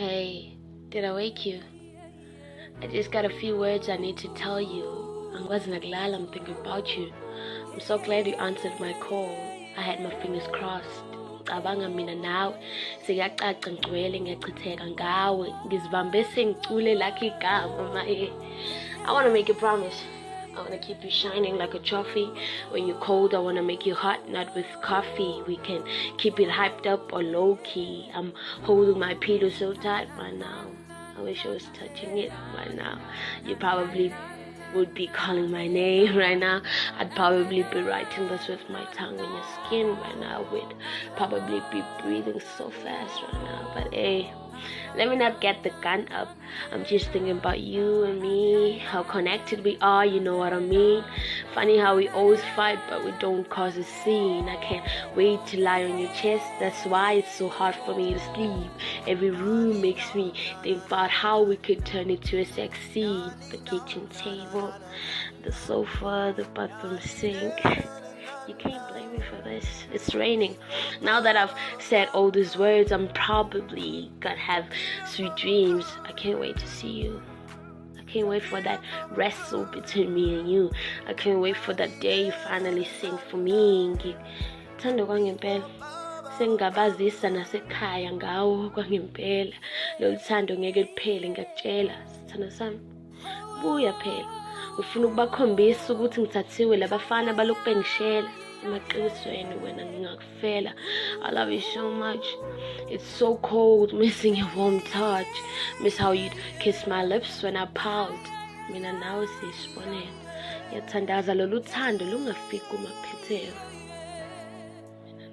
Hey, did I wake you? I just got a few words I need to tell you. I wasn't glad I'm thinking about you. I'm so glad you answered my call. I had my fingers crossed. Cabanga mina nawe sekuyacaca ngigcwele ngiyachitheka ngawe ngizibambe sengicule like igama maye. I want to make a promise. I want to keep you shining like a trophy. When you're cold, I want to make you hot, not with coffee. We can keep it hyped up or low-key. I'm holding my pillow so tight right now. I wish I was touching it right now. You probably would be calling my name right now. I'd probably be writing this with my tongue in your skin right now. We'd probably be breathing so fast right now. But hey, let me not get the gun up. I'm just thinking about you and me, how connected we are, you know what I mean? Funny how we always fight, but we don't cause a scene. I can't wait to lie on your chest. That's why it's so hard for me to sleep. Every room makes me think about how we could turn it to a sex scene. The kitchen table, the sofa, the bathroom sink. You can't blame me for this. It's raining. Now that I've said all these words, I'm probably gonna have sweet dreams. I can't wait to see you. I can't wait for that wrestle between me and you. I can't wait for that day you finally sing for me. Ngithanda kwangempela. Sengingabazisa nasekhaya ngawo kwangempela. Lolu thando ngeke liphele ngiyakutshela. Sithando sami. Buya phela. Ngifuna ukubakhombisa ukuthi ngithathiwe labafana balokhu bengishela emaqinisweni wena ngingakufela. I love you so much. It's so cold missing your warm touch. Miss how you'd kiss my lips when I pout. Mina nawe sisibonela. Ngiyathandaza lolu thando lungafiki kumaphethelo.